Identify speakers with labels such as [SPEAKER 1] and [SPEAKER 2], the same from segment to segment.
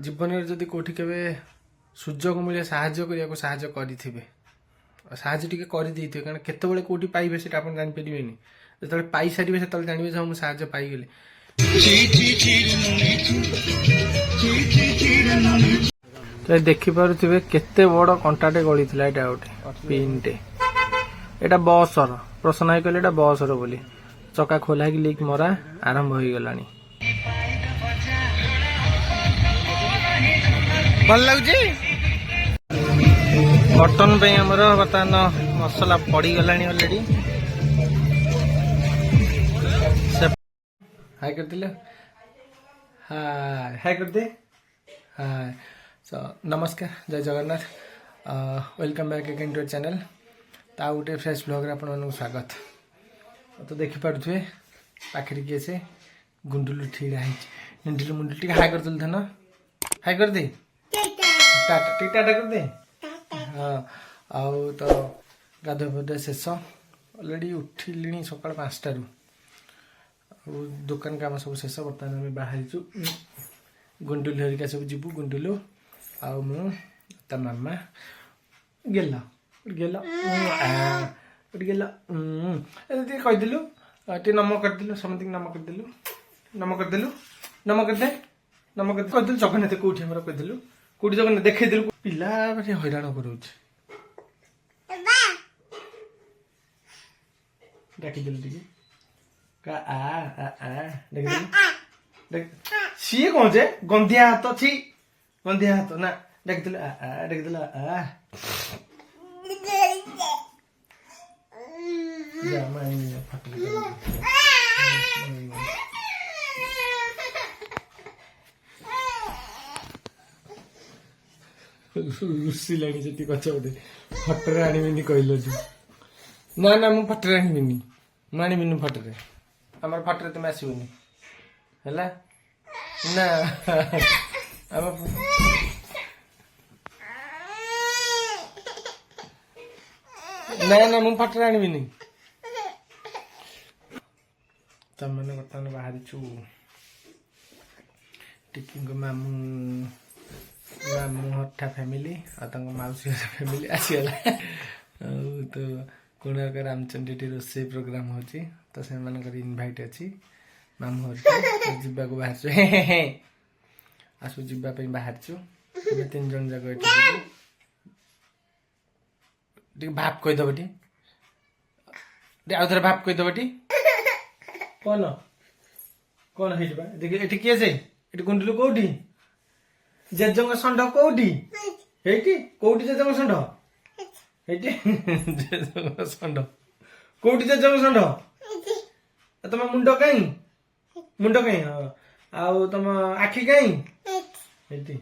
[SPEAKER 1] जीवन में जदि कौटी के सुजोग मिले साहाଯ୍य करने को साहाଯ୍य करेंगे साहाଯ୍य टी कर कारण केतबे कौटी पाइबे से आप जापर जो पाई सारे से जानवे जो मुझे साहाଯ୍य पाईगली तो देखिपे केते बड़ कंटाटे गली थी यहाँ गोटे पिनटे यहाँ बसर प्रश्न है कहले बसर बोली चका खोला लिक मरा आरंभ हो गला भल लगुच मटन बर्तमान मसला पड़गला अलरेडी हाय कर दिले हाय हाय कर दे हाय सो नमस्कार जय Jagannath welcome back again to channel ता गोटे फ्रेश ब्लॉग रे आपन स्वागत तो देखि पारुथे पाखरी किए से गुंडुलु ठिड़ा है निंडुलु मुंडुलु टिक हाय कर दल धन हाय कर दे टाटा टिक टाटा कर दे हाँ आउ तो गाधो पाधुआ शेष अलरेडी उठिली सकाल 5 टारू दुकान काम सब शेष बर्तमान आम बाहरी गुंडुलु हरिका सब जीवु गुंडुलु आउ मु ता मामा गेल गेल गेल कहीदेलु टे नम करदेलु समथिंग नम करदेलु नम करदेलु नम करदे नम कर कहीदेलु जगन्नाथ कौटी हमर कहीदेलु कौटी जगन्नाथ देखदेलु पिला भारी हैरान करूछ डाकिदेलु टिके का आ देख सी कौन जे गंधिया हाथ छी गंधिया हाथ ना देखदिल देखदिल या मैं फटल रुसी लागी जति कछ बोधे फटरे आनिबिनी कहलो ना ना मु फटरे आनिबिनी मु आनिबिनी फटरे हमर फटरे तुम आसबनी हैला ना हम ना ना मु फटरे आनिबिनी तम मैंने बर्तमान बाहरी छु टिकिंग मामू मामू हट्टा फैमिली और मौसी फैमिली आसीगला तो कोणार्क रामचंद्र रोसे प्रोग्राम होची तो से इनभाइट अच्छी मामू हर जीवा को बाहर आसु जीवाई बाहर 3 जन जाक भाप कहीदब टी आउ थे भाप कहीदब टी कौन कौन है किए से गुंडुलु कौटी जेजंग षंढ कौटी हेटी कौटी जेजंग षंढ हेटी जेजंग षंढ कौटी जेजंग षंढ तुम मुंड कहीं आउ तुम आखि कहीं हेटी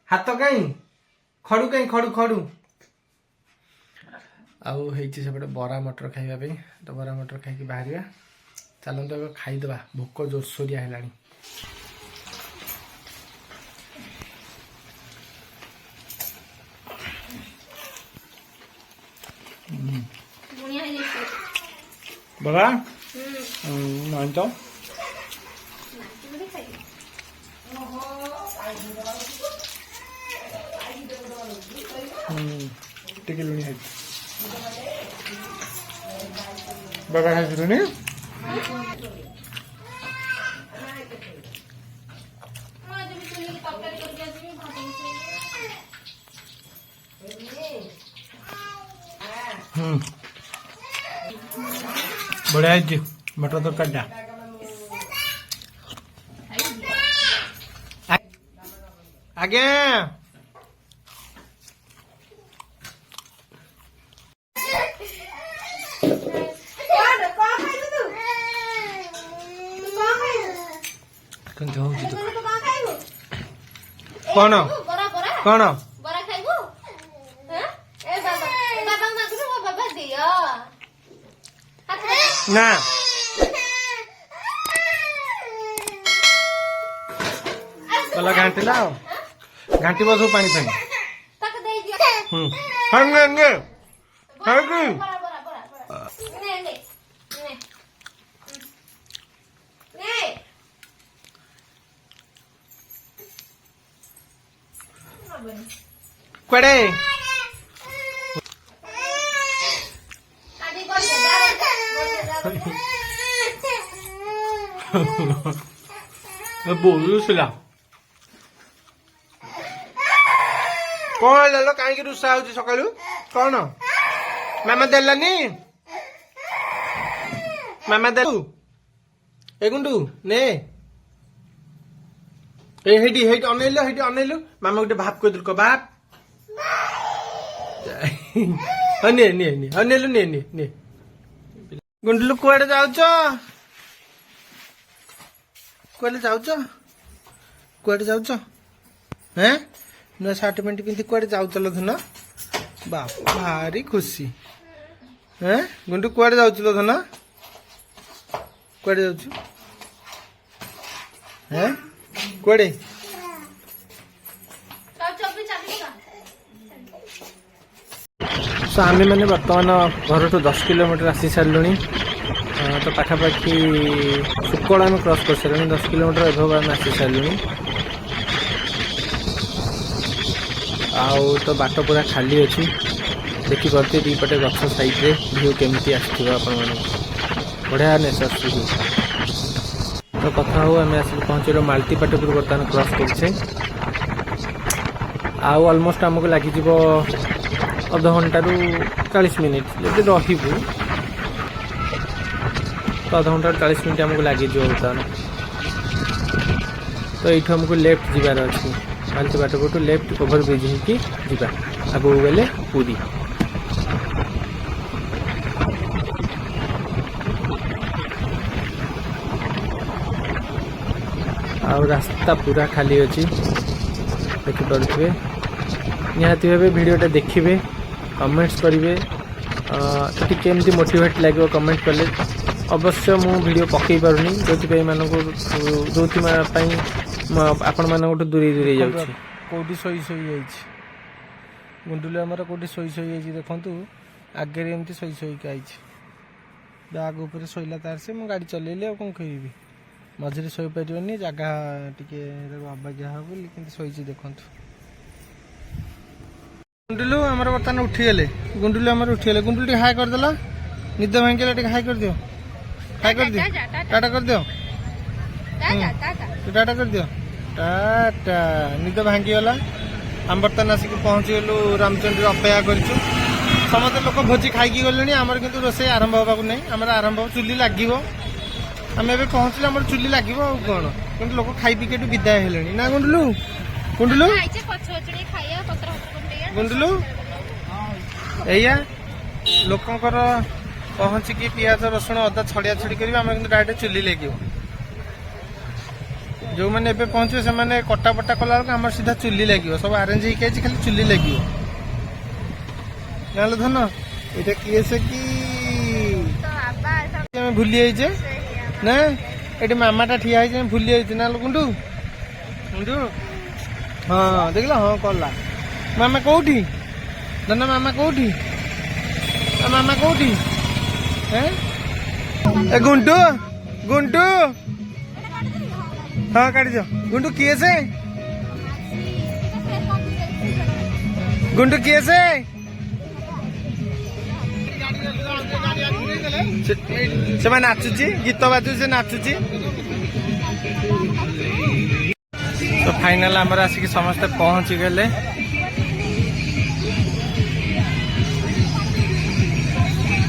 [SPEAKER 1] हाथ कहीं खड़ू कहीं खड़ू खड़ू आउ हेची सेपटे बरा मटर खाइबा तो बरा मटर खाई बाहर चलते तो खाईदे भोक जोरसोरिया है बाबा नहीं तो टिके लुणी है बाबा खाई लुणी बढ़िया है मटर तरकारीटा आगे कौन कौन ना गला घाटी ला घाटी बसो पानी पानी କୁଆଡେ ବୋଲୁଥିଲା କଣ ହେଲା କାହିଁକି ରୁଷା ହଉଛି ସକାଳୁ କଣ ମାମା ଦେଲାନି ମାମା ଦେଲୁ ଏ ଗୁଣ୍ଡୁ ନେ ହେଇଠି ହେଇଠି ଅନେଇଲୁ ମାମା ଗୋଟେ ଭାପ କହିଦେଲୁ କ ଭାପ ଅନେଇଲୁ ନେ ଗୁଣ୍ଡୁଲୁ କୁଆଡେ ଯାଉଛ ହେଁ ନୂଆ ସାର୍ଟ ପ୍ୟାଣ୍ଟ ପିନ୍ଧି କୁଆଡେ ଯାଉଛ ଲୋ ଧନ ବାପା ଭାରି ଖୁସି ହେଁ ଗୁଣ୍ଡୁ କୁଆଡେ ଯାଉଛୁ ଲୋ ଧନ କୁଆଡେ ଯାଉଛୁ ହେଁ କୁଆଡେ ଆମେ ମାନେ ବର୍ତ୍ତମାନ ଘରଠୁ 10 କିଲୋମିଟର ଆସି ସାରିଲୁଣି ତ ପାଖାପାଖି ସୁକଳ ଆମେ କ୍ରସ୍ କରିସାରିଲୁଣି 10 କିଲୋମିଟର ଏଭବ ଆମେ ଆସି ସାରିଲୁଣି ଆଉ ତ ବାଟ ପୁରା ଖାଲି ଅଛି ଦେଖିପାରୁଥିବେ ଦୁଇପଟେ ଗଛ ସାଇଡ୍ରେ ଭିଉ କେମିତି ଆସିଥିବ ଆପଣମାନଙ୍କୁ ବଢ଼ିଆ ନେଚର ଭିଉ ତ କଥା ହଉ ଆମେ ଆସିକି ପହଞ୍ଚିଲୁ ମାଳତୀପାଟପୁର ବର୍ତ୍ତମାନ କ୍ରସ୍ କରିଛେ ଆଉ ଅଲମୋଷ୍ଟ ଆମକୁ ଲାଗିଯିବ ଅଧଘଣ୍ଟାରୁ 40 ମିନିଟ୍ ଯଦି ରହିବୁ ତ ଅଧଘଣ୍ଟାରୁ 40 ମିନିଟ୍ ଆମକୁ ଲାଗିଯିବ ବର୍ତ୍ତମାନ ତ ଏଇଠୁ ଆମକୁ ଲେଫ୍ଟ ଯିବାର ଅଛି ମାଳତୀପାଟପୁରଠୁ ଲେଫ୍ଟ ଓଭରବ୍ରିଜ୍ ହେଇକି ଯିବା ଆଗକୁ ଗଲେ ପୁରୀ ଆଉ ରାସ୍ତା ପୁରା ଖାଲି ଅଛି ଦେଖିପାରୁଥିବେ ନିହାତି ଭାବେ ଭିଡ଼ିଓଟା ଦେଖିବେ କମେଣ୍ଟସ୍ କରିବେ ଏଠି କେମିତି ମୋଟିଭେଟ୍ ଲାଗିବ କମେଣ୍ଟ କଲେ ଅବଶ୍ୟ ମୁଁ ଭିଡ଼ିଓ ପକାଇ ପାରୁନି ଯୋଉଥିପାଇଁ ଆପଣମାନଙ୍କଠୁ ଦୂରେଇ ଯାଉଛି କେଉଁଠି ଶୋଇ ଯାଇଛି ଗୁଣ୍ଡୁଲି ଆମର କେଉଁଠି ଶୋଇ ଯାଇଛି ଦେଖନ୍ତୁ ଆଗରେ ଏମିତି ଶୋଇକି ଆଇଛି ବ୍ୟାଗ୍ ଉପରେ ଶୋଇଲା ତାର ସେ ମୁଁ ଗାଡ଼ି ଚଲେଇଲି ଆଉ କ'ଣ କହିବି ମଝିରେ ଶୋଇପାରିବନି ଜାଗା ଟିକେ ଅବାଗିଆ ହବ ବୋଲି କିନ୍ତୁ ଶୋଇଛି ଦେଖନ୍ତୁ ଗୁଣ୍ଡୁଲୁ ଆମର ବର୍ତ୍ତମାନ ଉଠିଗଲେ ଗୁଣ୍ଡୁଲୁ ଟିକେ ହାଇ କରିଦେଲ ନିଦ ଭାଙ୍ଗିଗଲା ଟିକେ ହାଇ କରିଦିଅ ଟାଟା କରିଦିଅ ଟାଟା ନିଦ ଭାଙ୍ଗିଗଲା ଆମେ ବର୍ତ୍ତମାନ ଆସିକି ପହଞ୍ଚିଗଲୁ ରାମଚଣ୍ଡୀରେ ଅପେକ୍ଷା କରିଛୁ ସମସ୍ତେ ଲୋକ ଭୋଜି ଖାଇକି ଗଲେଣି ଆମର କିନ୍ତୁ ରୋଷେଇ ଆରମ୍ଭ ହେବାକୁ ନାହିଁ ଆମର ଆରମ୍ଭ ଚୁଲି ଲାଗିବ ଆମେ ଏବେ ପହଞ୍ଚିଲେ ଆମର ଚୁଲି ଲାଗିବ ଆଉ କ'ଣ କିନ୍ତୁ ଲୋକ ଖାଇ ପିଇକି ଏଠୁ ବିଦାୟ ହେଲେଣି ନା ଗୁଣ୍ଡୁଲୁ ଏଇଆ ଲୋକଙ୍କର ପହଞ୍ଚିକି ପିଆଜ ରସୁଣ ଅଦା ଛଡିଆ ଛଡି କରିବେ ଆମେ କିନ୍ତୁ ଡାଇରେକ୍ଟ ଚୁଲି ଲାଗିବ ଯୋଉମାନେ ଏବେ ପହଞ୍ଚିବେ ସେମାନେ କଟା ବଟା କଲା ବେଳକୁ ଆମର ସିଧା ଚୁଲି ଲାଗିବ ସବୁ ଆରେଞ୍ଜ ହେଇକି ଅଛି ଖାଲି ଚୁଲି ଲାଗିବ ଜାଣିଲ ଧନ ଏଇଟା କିଏ ସେ କି ଆମେ ଭୁଲି ଯାଇଛେ ନା ଏଠି ମାମାଟା ଠିଆ ହେଇଛି ଆମେ ଭୁଲି ଯାଇଛି ନା ଗୁଣ୍ଡୁ ହଁ ଦେଖିଲ ହଁ କଲା ମାମା କୋଉଠି ଧନ ମାମା କୋଉଠି ଏ ଗୁଣ୍ଡୁ ହଁ କାଟିଦିଅ ଗୁଣ୍ଡୁ କିଏ ସେ ସେମାନେ ନାଚୁଛି ଗୀତ ବାଜୁଛି ସେ ନାଚୁଛି ତ ଫାଇନାଲ ଆମର ଆସିକି ସମସ୍ତେ ପହଞ୍ଚି ଗଲେ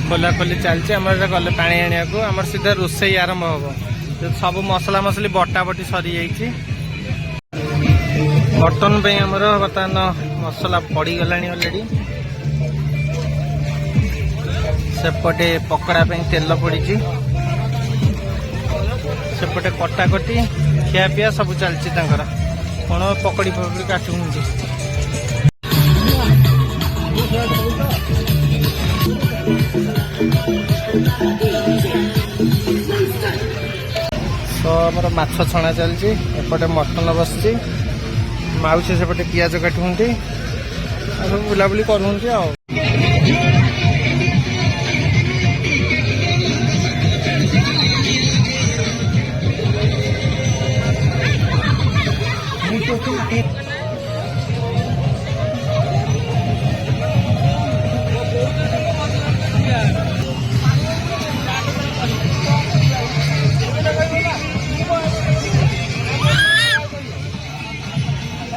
[SPEAKER 1] ଖୋଲାଖୋଲି ଚାଲିଛି ଆମର ଏଇଟା ଗଲେ ପାଣି ଆଣିବାକୁ ଆମର ସିଧା ରୋଷେଇ ଆରମ୍ଭ ହବ ସବୁ ମସଲା ମସଲି ବଟା ବଟି ସରିଯାଇଛି ମଟନ ପାଇଁ ଆମର ବର୍ତ୍ତମାନ ମସଲା ପଡ଼ିଗଲାଣି ଅଲରେଡ଼ି ସେପଟେ ପକୋଡ଼ା ପାଇଁ ତେଲ ପଡ଼ିଛି ସେପଟେ କଟାକଟି ଖିଆପିଆ ସବୁ ଚାଲିଛି ତାଙ୍କର କ'ଣ ପକୋଡ଼ି କାଟୁଛନ୍ତି ତ ଆମର ମାଛ ଛଣା ଚାଲିଛି ଏପଟେ ମଟନ ବସିଛି ମାଉସୀ ସେପଟେ ପିଆଜ କାଟୁଛନ୍ତି ଆଉ ସବୁ ବୁଲାବୁଲି କରୁଛନ୍ତି ଆଉ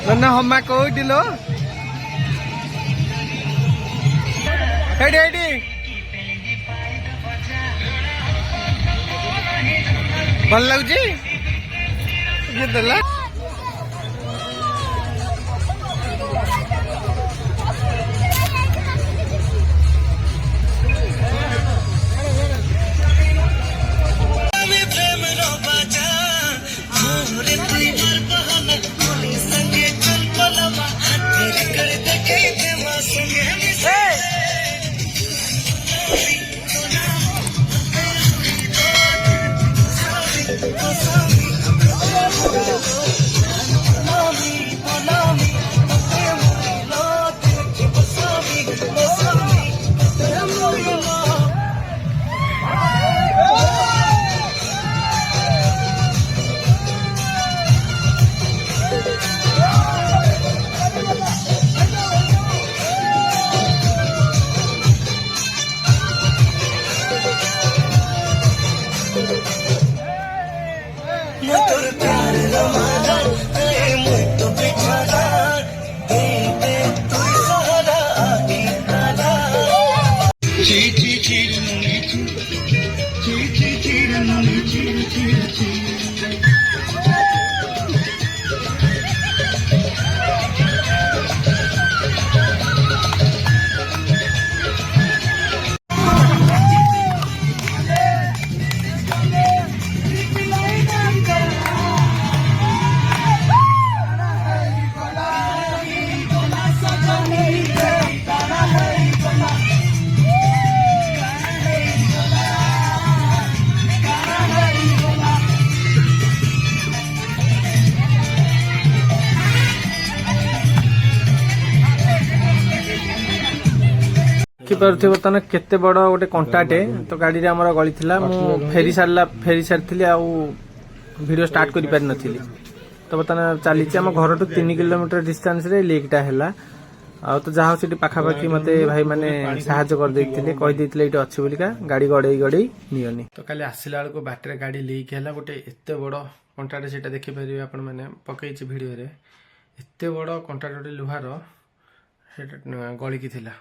[SPEAKER 1] ना हमा कौटिलो एडी भल लगुची ये देला देखिपे बर्तमान केते बड़ गोटे कंटाटे तो गाड़ी रे हमर गली थिला मु फेरी सारथिली आ वीडियो स्टार्ट करि पारि नथिली तो बर्तमान चली हम घर टू 3 किलोमीटर डिस्टेंस रे लीकटा हैला आ तो जहा सिटी पाखा पाखी मते भाई माने सहायता कर देथिले कहि देथिले इटे अछि बोलिका गाड़ी गड़ई नियनी तो काली आसिला बेलको बैटरी गाड़ी लीक हैला गोटे एते बड़ कंटाटे सेटा देखि परिबे आपण माने पकैछि वीडियो रे एते बड़ कंटाटे लुहार सेटा गली की थिला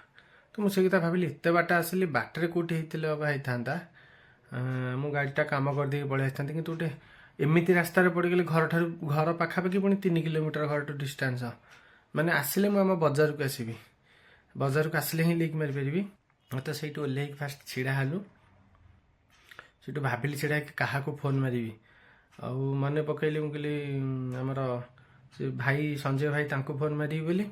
[SPEAKER 1] तो मुझे कथा भाविली एत बाट आसिली बाटर कौटी होता मु गाड़ीटा कम करदे पलि आसता कि गोटे एमती रास्त पड़गले घर पाखापाखि पुणी 3 किलोमीटर घर टू डिस्टेंस माने आसिले मुझे बजार को आसबि बजार को आसिले ही लीक मारिपारि तो से ओह्ल फास्ट छिड़ा हलु से भाविली छिड़ा क्या फोन मारि मन पकईली मुझे आमर से भाई संजय भाई फोन मारि बोली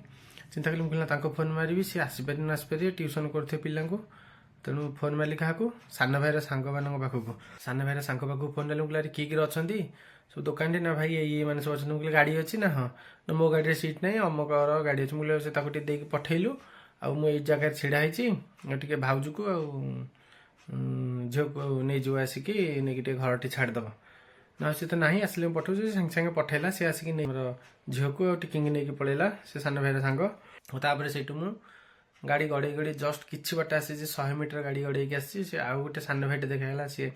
[SPEAKER 1] चिंता कली मुझे फोन मारि सी आसपारे न आसपारे ट्यूशन करते पिला तेणु फोन मारे क्या सान भाईर सांग मान पाखक सान भाईर सांग पाखक फोन मारे मुझे किए किए अच्छा सब दुकान ना भाई ये मैंने सब अच्छे गाड़ी अच्छी ना हाँ ना मो गाड़ी सीट ना अमकर गाड़ी अच्छी मुझे से पठेलु आ मुझे जगह छिड़ा टे भाउज को झील को नहीं जो आसिक नहीं घर टी छाड़देव ना सी तो ना आसिले पठाऊ सागे सागे पठेला सी आसिक झील को टिकिंग नहीं पड़ेगा से सान भाईर सांग से गाड़ी गड़े जस्ट किसी बाट आसी 100 मीटर गाड़ी गड़े आसी से आउ गोटे सान भाईटे देखा सी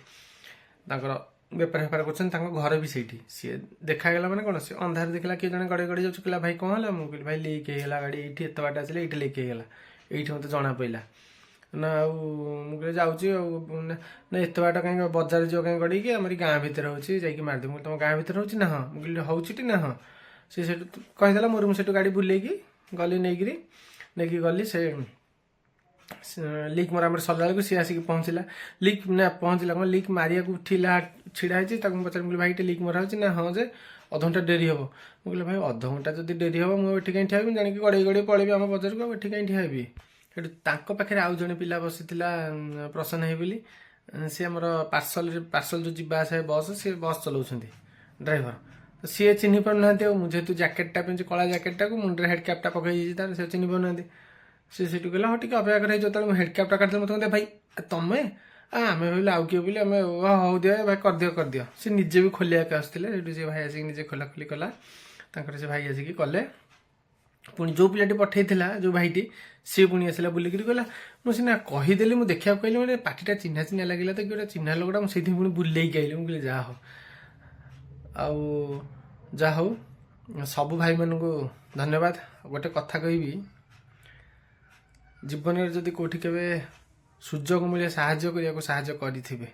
[SPEAKER 1] बेपार फेपार कर घर भी सही सी देखागला मैंने कौन सी अंधार देखला किए जन गड़े गड़े जाऊँ भाई कौन है मुझे भाई लीक होगा गाड़ी ये एत बाट आसे ये लीक होगा ये मत जना पड़ा ना मुझे जाऊँगी ना एत बाट कहीं बजार जो कहीं गड़ी कि आम गाँ भितर होची जाकि मारदे मुझे तुम गाँ भितर होची ना हाँ मुझे होची ना हाँ सी कहीदेला मोर मुझे गाड़ी बुलेगी गली नहीं गली से लीक मोर सरला बेलू सी आसिक पहुँचला लीक ना पहुँचला कौन लीक मारिया उठिला छिड़ा पचार मुझे भाई भाई लीक मरा हो ना हाँ जे अधघंटा डेरी हम मुझे भाई अधघंटा जब डेरी हम मुझे कहीं ठिया जाणी गड़े गड़े पलैबी आम बजार को ये कहीं ठिया हेटू पाखे आउ जड़े पिला बसी प्रसन्न है बोली सी आम पार्सल जो जीवा आसे बस सी बस चलाऊँ ड्राइवर तो सी चिन्ह पाना मुझे तू जैकेटा पिंधि कला जैकेटा को मुंडे हेडक्यापटा पकई तार से चिन्ह पाना सी सीट कहला हाँ टे अपेक्षा कर जो हेडक्यापटा काटते मत कहते भाई तमें आम भाई आउ किए बोली आम हौ दिया भाई कर दियो सी निजे भी खोलिया आसते से भाई आसिक निजे खोला खोली कला से भाई आसिक कले पुणी जो पिलाटी पठे जो भाईटी सी पुणी आसला बुलिक गला मुझे कहीदेली मुझे देखा कहली मैंने पार्टीटा चिन्हा चिन्हा लगे तो गोटे चिन्हा लोकटा मुझे पुणी बुलेक आइली मुझे जा हो जा हो ସବୁ ଭାଇମାନଙ୍କୁ ଧନ୍ୟବାଦ। ଗୋଟେ କଥା କହିବି, ଜୀବନରେ ଯଦି କେଉଁଠି କେବେ ସୁଯୋଗ ମିଳେ ସାହାଯ୍ୟ କରିବାକୁ, ସାହାଯ୍ୟ କରିଥିବେ,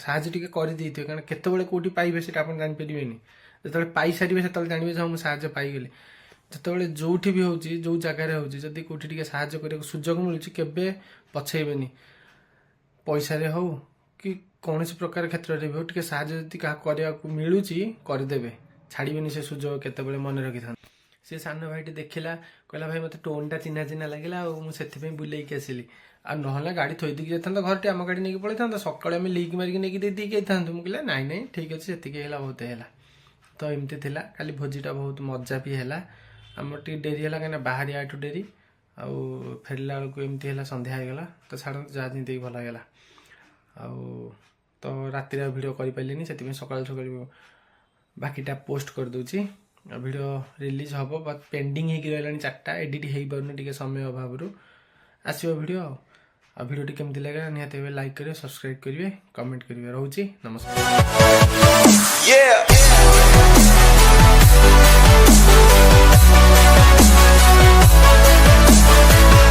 [SPEAKER 1] ସାହାଯ୍ୟ ଟିକେ କରିଦେଇଥିବେ। କାରଣ କେତେବେଳେ କେଉଁଠି ପାଇବେ ସେଇଟା ଆପଣ ଜାଣିପାରିବେନି। ଯେତେବେଳେ ପାଇସାରିବେ ସେତେବେଳେ ଜାଣିବେ ଯେ ମୁଁ ସାହାଯ୍ୟ ପାଇଗଲି। ଯେତେବେଳେ ଯେଉଁଠି ବି ହେଉଛି, ଯେଉଁ ଜାଗାରେ ହେଉଛି, ଯଦି କେଉଁଠି ଟିକେ ସାହାଯ୍ୟ କରିବାକୁ ସୁଯୋଗ ମିଳୁଛି କେବେ ପଛେଇବେନି। ପଇସାରେ ହେଉ କି କୌଣସି ପ୍ରକାର କ୍ଷେତ୍ରରେ ବି ହେଉ, ଟିକେ ସାହାଯ୍ୟ ଯଦି କାହାକୁ କରିବାକୁ ମିଳୁଛି କରିଦେବେ, ଛାଡ଼ିବେନି ସେ ସୁଯୋଗ କେତେବେଳେ ମନେ ରଖିଥାନ୍ତୁ। ସେ ସାନ ଭାଇଟି ଦେଖିଲା, କହିଲା ଭାଇ ମୋତେ ଟୋନ୍ଟା ଚିହ୍ନା ଚିହ୍ନା ଲାଗିଲା ଆଉ ମୁଁ ସେଥିପାଇଁ ବୁଲେଇକି ଆସିଲି। ଆଉ ନହେଲେ ଗାଡ଼ି ଥୋଇ ଦେଇକି ଯାଇଥାନ୍ତା ଘରଟି, ଆମ ଗାଡ଼ି ନେଇକି ପଳେଇଥାନ୍ତା, ସକାଳେ ଆମେ ଲିକ୍ ମାରିକି ନେଇକି ଦେଇକି ଯାଇଥାନ୍ତୁ। ମୁଁ କହିଲା ନାଇଁ ନାଇଁ ଠିକ୍ ଅଛି, ସେତିକି ହେଲା ବହୁତ ହେଲା। ତ ଏମିତି ଥିଲା। କାଲି ଭୋଜିଟା ବହୁତ ମଜା ବି ହେଲା। ଆମର ଟିକେ ଡେରି ହେଲା, କାହିଁକିନା ବାହାରିଆ ଏଠୁ ଡେରି, ଆଉ ଫେରିଲା ବେଳକୁ ଏମିତି ହେଲା, ସନ୍ଧ୍ୟା ହେଇଗଲା। ତ ଛାଡ଼ନ୍ତୁ, ଯାହା ଯେମିତି ଭଲ ହେଇଗଲା। ଆଉ ତ ରାତିରେ ଆଉ ଭିଡ଼ିଓ କରିପାରିଲିନି, ସେଥିପାଇଁ ସକାଳୁ ସକାଳୁ ବାକିଟା ପୋଷ୍ଟ କରିଦେଉଛି। ଭିଡ଼ିଓ ରିଲିଜ୍ ହେବ, ବା ପେଣ୍ଡିଂ ହେଇକି ରହିଲାଣି 4ଟା, ଏଡ଼ିଟ୍ ହେଇପାରୁନି ଟିକେ ସମୟ ଅଭାବରୁ। ଆସିବ ଭିଡ଼ିଓ। ଆଉ ଭିଡ଼ିଓଟି କେମିତି ଲାଗିଲା ନିହାତି ଭାବେ ଲାଇକ୍ କରିବେ, ସବସ୍କ୍ରାଇବ୍ କରିବେ, କମେଣ୍ଟ କରିବେ। ରହୁଛି, ନମସ୍କାର।